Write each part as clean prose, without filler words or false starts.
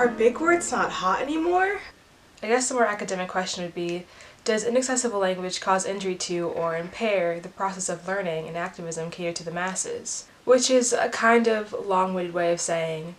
Are big words not hot anymore? I guess the more academic question would be, does inaccessible language cause injury to or impair the process of learning and activism catered to the masses? Which is a kind of long-winded way of saying,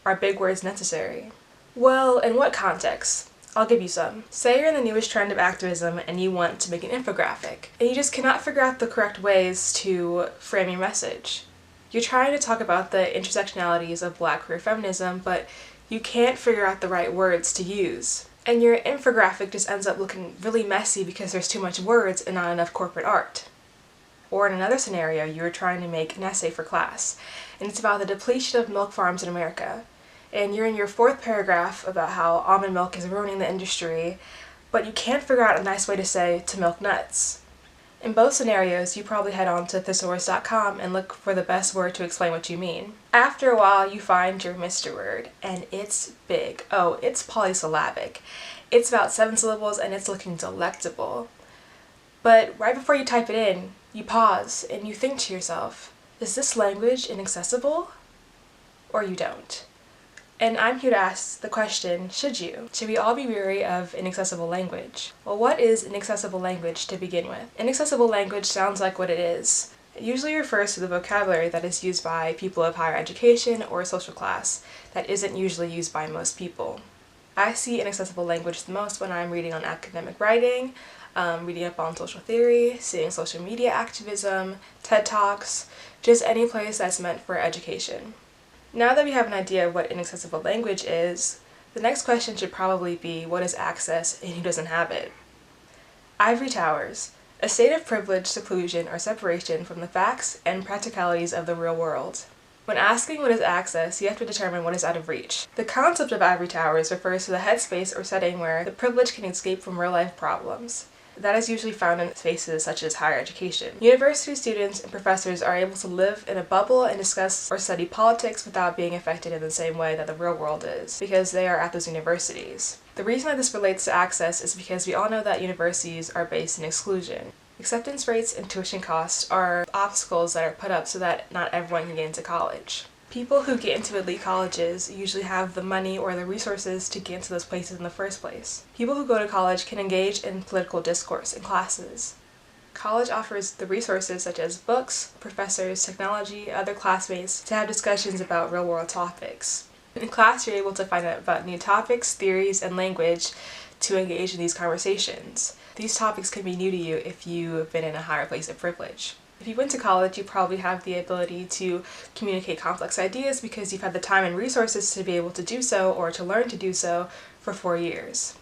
are big words necessary? Well, in what context? I'll give you some. Say you're in the newest trend of activism and you want to make an infographic, and you just cannot figure out the correct ways to frame your message. You're trying to talk about the intersectionalities of Black queer feminism, but you can't figure out the right words to use. And your infographic just ends up looking really messy because there's too much words and not enough corporate art. Or in another scenario, you're trying to make an essay for class, and it's about the depletion of milk farms in America. And you're in your fourth paragraph about how almond milk is ruining the industry, but you can't figure out a nice way to say to milk nuts. In both scenarios, you probably head on to thesaurus.com and look for the best word to explain what you mean. After a while, you find your Mr. word, and it's big. Oh, it's polysyllabic. It's about 7 syllables, and it's looking delectable. But right before you type it in, you pause, and you think to yourself, is this language inaccessible? Or you don't. And I'm here to ask the question, should you? Should we all be wary of inaccessible language? Well, what is inaccessible language to begin with? Inaccessible language sounds like what it is. It usually refers to the vocabulary that is used by people of higher education or social class that isn't usually used by most people. I see inaccessible language the most when I'm reading on academic writing, reading up on social theory, seeing social media activism, TED Talks, just any place that's meant for education. Now that we have an idea of what inaccessible language is, the next question should probably be what is access and who doesn't have it? Ivory towers, a state of privilege, seclusion, or separation from the facts and practicalities of the real world. When asking what is access, you have to determine what is out of reach. The concept of ivory towers refers to the headspace or setting where the privileged can escape from real-life problems. That is usually found in spaces such as higher education. University students and professors are able to live in a bubble and discuss or study politics without being affected in the same way that the real world is, because they are at those universities. The reason that this relates to access is because we all know that universities are based in exclusion. Acceptance rates and tuition costs are obstacles that are put up so that not everyone can get into college. People who get into elite colleges usually have the money or the resources to get into those places in the first place. People who go to college can engage in political discourse in classes. College offers the resources such as books, professors, technology, other classmates to have discussions about real-world topics. In class, you're able to find out about new topics, theories, and language to engage in these conversations. These topics can be new to you if you've been in a higher place of privilege. If you went to college, you probably have the ability to communicate complex ideas because you've had the time and resources to be able to do so or to learn to do so for 4 years.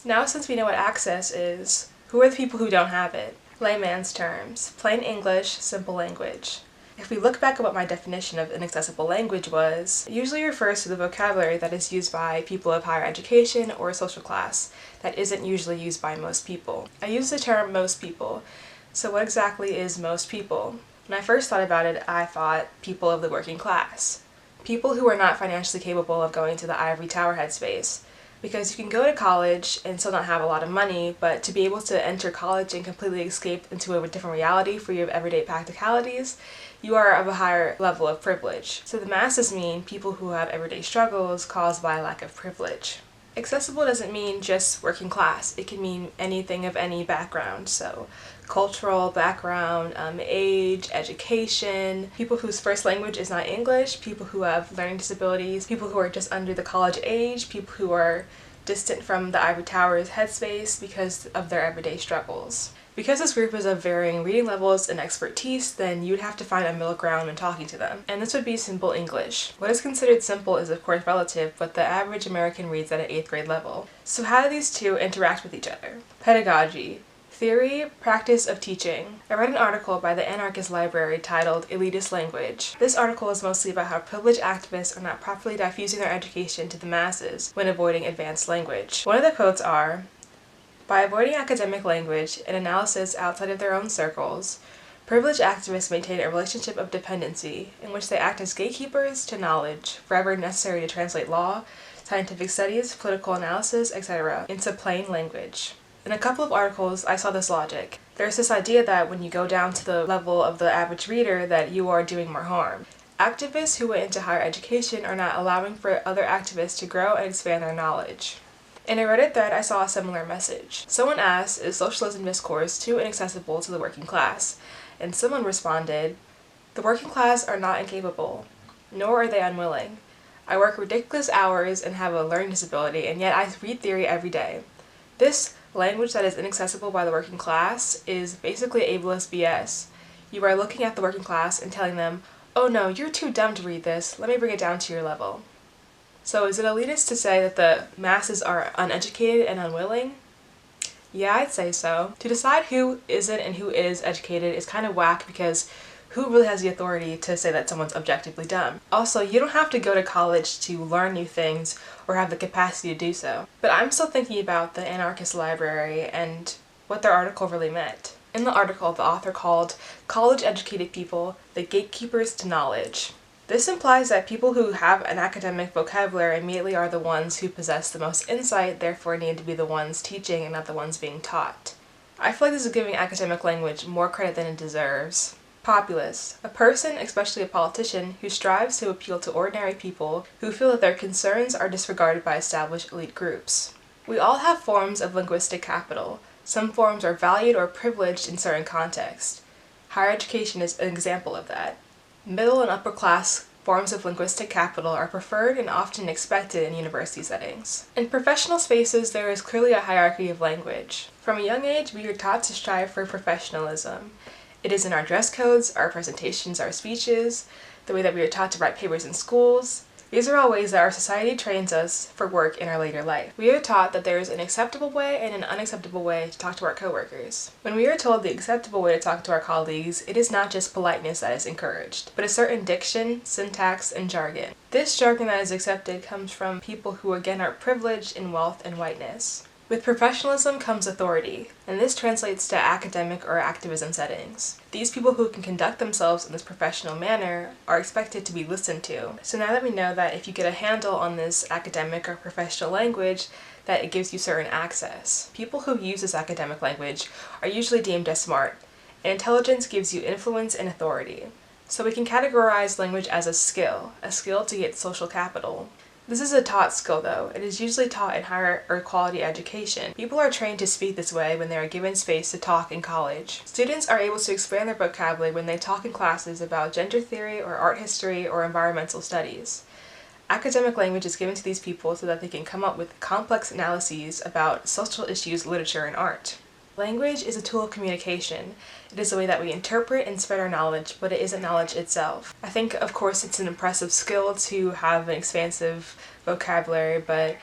Now, since we know what access is, who are the people who don't have it? Layman's terms, plain English, simple language. If we look back at what my definition of inaccessible language was, it usually refers to the vocabulary that is used by people of higher education or social class that isn't usually used by most people. I use the term most people. So what exactly is most people? When I first thought about it, I thought people of the working class. People who are not financially capable of going to the ivory tower headspace. Because you can go to college and still not have a lot of money, but to be able to enter college and completely escape into a different reality for your everyday practicalities, you are of a higher level of privilege. So the masses mean people who have everyday struggles caused by a lack of privilege. Accessible doesn't mean just working class. It can mean anything of any background. So cultural background, age, education, people whose first language is not English, people who have learning disabilities, people who are just under the college age, people who are distant from the ivory tower's headspace because of their everyday struggles. Because this group is of varying reading levels and expertise, then you'd have to find a middle ground when talking to them. And this would be simple English. What is considered simple is of course relative, but the average American reads at an 8th grade level. So how do these two interact with each other? Pedagogy. Theory, practice of teaching. I read an article by the Anarchist Library titled Elitist Language. This article is mostly about how privileged activists are not properly diffusing their education to the masses when avoiding advanced language. One of the quotes are, "By avoiding academic language and analysis outside of their own circles, privileged activists maintain a relationship of dependency in which they act as gatekeepers to knowledge, forever necessary to translate law, scientific studies, political analysis, etc. into plain language." In a couple of articles, I saw this logic. There's this idea that when you go down to the level of the average reader that you are doing more harm. Activists who went into higher education are not allowing for other activists to grow and expand their knowledge. In a Reddit thread, I saw a similar message. Someone asked, "Is socialism discourse too inaccessible to the working class?" And someone responded, "The working class are not incapable, nor are they unwilling. I work ridiculous hours and have a learning disability, and yet I read theory every day. This language that is inaccessible by the working class is basically ableist BS. You are looking at the working class and telling them, 'Oh no, you're too dumb to read this, let me bring it down to your level.'" So is it elitist to say that the masses are uneducated and unwilling? Yeah, I'd say so. To decide who isn't and who is educated is kind of whack, because who really has the authority to say that someone's objectively dumb? Also, you don't have to go to college to learn new things or have the capacity to do so. But I'm still thinking about the Anarchist Library and what their article really meant. In the article, the author called college-educated people the gatekeepers to knowledge. This implies that people who have an academic vocabulary immediately are the ones who possess the most insight, therefore need to be the ones teaching and not the ones being taught. I feel like this is giving academic language more credit than it deserves. Populist, a person, especially a politician, who strives to appeal to ordinary people who feel that their concerns are disregarded by established elite groups. We all have forms of linguistic capital. Some forms are valued or privileged in certain contexts. Higher education is an example of that. Middle and upper class forms of linguistic capital are preferred and often expected in university settings. In professional spaces, there is clearly a hierarchy of language. From a young age, we are taught to strive for professionalism. It is in our dress codes, our presentations, our speeches, the way that we are taught to write papers in schools. These are all ways that our society trains us for work in our later life. We are taught that there is an acceptable way and an unacceptable way to talk to our coworkers. When we are told the acceptable way to talk to our colleagues, it is not just politeness that is encouraged, but a certain diction, syntax, and jargon. This jargon that is accepted comes from people who again are privileged in wealth and whiteness. With professionalism comes authority, and this translates to academic or activism settings. These people who can conduct themselves in this professional manner are expected to be listened to. So now that we know that if you get a handle on this academic or professional language, that it gives you certain access. People who use this academic language are usually deemed as smart, and intelligence gives you influence and authority. So we can categorize language as a skill to get social capital. This is a taught skill though. It is usually taught in higher or quality education. People are trained to speak this way when they are given space to talk in college. Students are able to expand their vocabulary when they talk in classes about gender theory or art history or environmental studies. Academic language is given to these people so that they can come up with complex analyses about social issues, literature, and art. Language is a tool of communication. It is a way that we interpret and spread our knowledge, but it isn't knowledge itself. I think, of course, it's an impressive skill to have an expansive vocabulary, but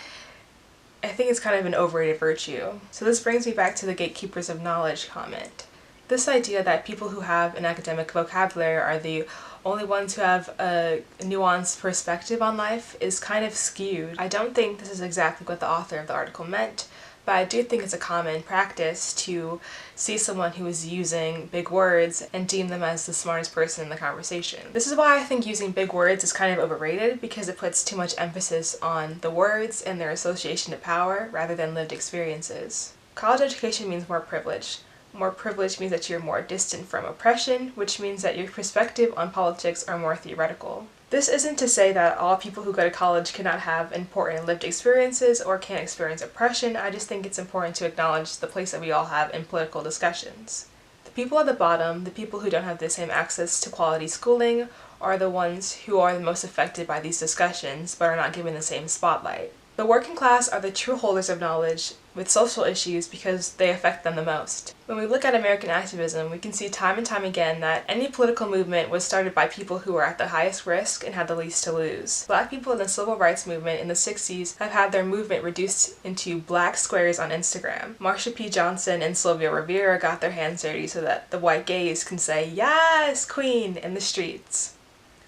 I think it's kind of an overrated virtue. So this brings me back to the gatekeepers of knowledge comment. This idea that people who have an academic vocabulary are the only ones who have a nuanced perspective on life is kind of skewed. I don't think this is exactly what the author of the article meant, but I do think it's a common practice to see someone who is using big words and deem them as the smartest person in the conversation. This is why I think using big words is kind of overrated, because it puts too much emphasis on the words and their association to power rather than lived experiences. College education means more privilege. More privilege means that you're more distant from oppression, which means that your perspective on politics are more theoretical. This isn't to say that all people who go to college cannot have important lived experiences or can't experience oppression. I just think it's important to acknowledge the place that we all have in political discussions. The people at the bottom, the people who don't have the same access to quality schooling, are the ones who are the most affected by these discussions but are not given the same spotlight. The working class are the true holders of knowledge with social issues because they affect them the most. When we look at American activism, we can see time and time again that any political movement was started by people who were at the highest risk and had the least to lose. Black people in the civil rights movement in the 60s have had their movement reduced into black squares on Instagram. Marsha P. Johnson and Sylvia Rivera got their hands dirty so that the white gays can say, "Yes, queen," in the streets.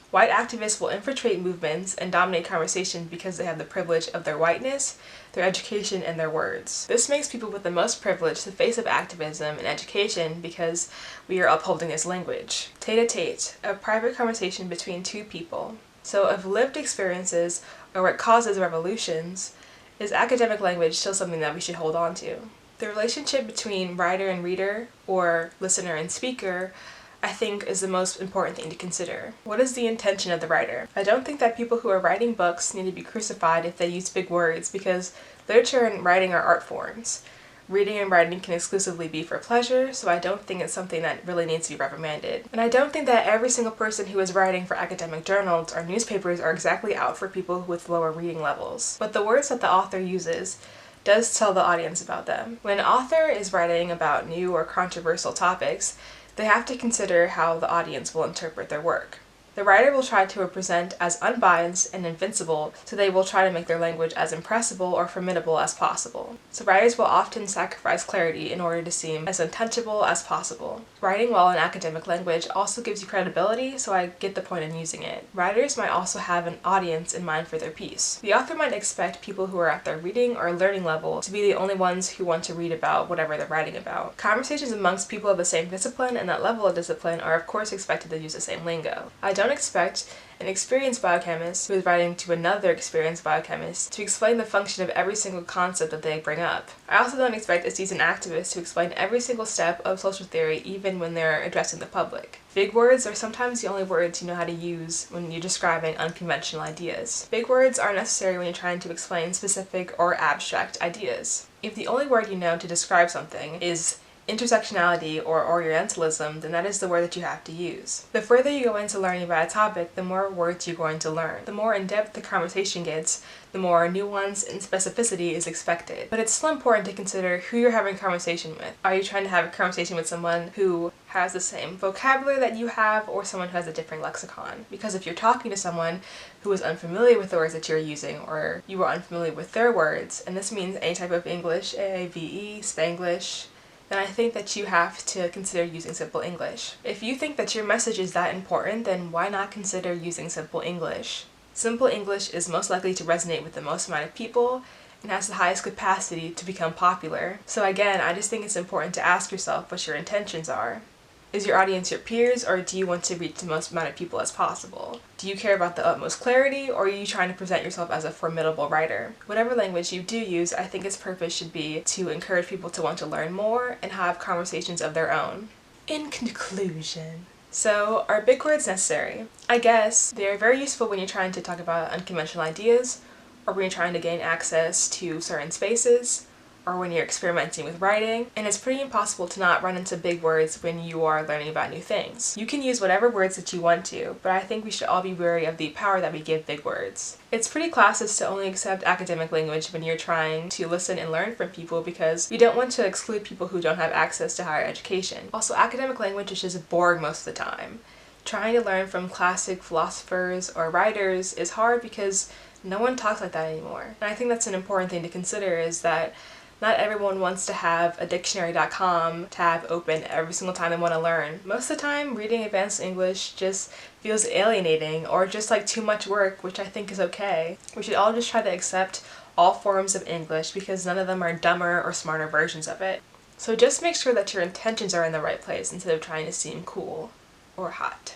White activists will infiltrate movements and dominate conversation because they have the privilege of their whiteness, their education, and their words. This makes people with the most privilege the face of activism and education because we are upholding this language. Tete-a-tete, a private conversation between two people. So if lived experiences are what causes revolutions, is academic language still something that we should hold on to? The relationship between writer and reader, or listener and speaker, I think is the most important thing to consider. What is the intention of the writer? I don't think that people who are writing books need to be crucified if they use big words, because literature and writing are art forms. Reading and writing can exclusively be for pleasure, so I don't think it's something that really needs to be reprimanded. And I don't think that every single person who is writing for academic journals or newspapers are exactly out for people with lower reading levels. But the words that the author uses does tell the audience about them. When an author is writing about new or controversial topics, they have to consider how the audience will interpret their work. The writer will try to present as unbiased and invincible, so they will try to make their language as impressible or formidable as possible. So writers will often sacrifice clarity in order to seem as untouchable as possible. Writing well in academic language also gives you credibility, so I get the point in using it. Writers might also have an audience in mind for their piece. The author might expect people who are at their reading or learning level to be the only ones who want to read about whatever they're writing about. Conversations amongst people of the same discipline and that level of discipline are of course expected to use the same lingo. I don't expect an experienced biochemist who is writing to another experienced biochemist to explain the function of every single concept that they bring up. I also don't expect a seasoned activist to explain every single step of social theory even when they're addressing the public. Big words are sometimes the only words you know how to use when you're describing unconventional ideas. Big words are necessary when you're trying to explain specific or abstract ideas. If the only word you know to describe something is intersectionality or Orientalism, then that is the word that you have to use. The further you go into learning about a topic, the more words you're going to learn. The more in-depth the conversation gets, the more nuance and specificity is expected. But it's still important to consider who you're having a conversation with. Are you trying to have a conversation with someone who has the same vocabulary that you have, or someone who has a different lexicon? Because if you're talking to someone who is unfamiliar with the words that you're using, or you are unfamiliar with their words, and this means any type of English, AAVE, Spanglish, then I think that you have to consider using Simple English. If you think that your message is that important, then why not consider using Simple English? Simple English is most likely to resonate with the most amount of people and has the highest capacity to become popular. So again, I just think it's important to ask yourself what your intentions are. Is your audience your peers, or do you want to reach the most amount of people as possible? Do you care about the utmost clarity, or are you trying to present yourself as a formidable writer? Whatever language you do use, I think its purpose should be to encourage people to want to learn more and have conversations of their own. In conclusion, so are big words necessary? I guess they are very useful when you're trying to talk about unconventional ideas, or when you're trying to gain access to certain spaces, or when you're experimenting with writing, and it's pretty impossible to not run into big words when you are learning about new things. You can use whatever words that you want to, but I think we should all be wary of the power that we give big words. It's pretty classist to only accept academic language when you're trying to listen and learn from people, because you don't want to exclude people who don't have access to higher education. Also, academic language is just boring most of the time. Trying to learn from classic philosophers or writers is hard because no one talks like that anymore. And I think that's an important thing to consider, is that not everyone wants to have a dictionary.com tab open every single time they want to learn. Most of the time, reading advanced English just feels alienating or just like too much work, which I think is okay. We should all just try to accept all forms of English because none of them are dumber or smarter versions of it. So just make sure that your intentions are in the right place instead of trying to seem cool or hot.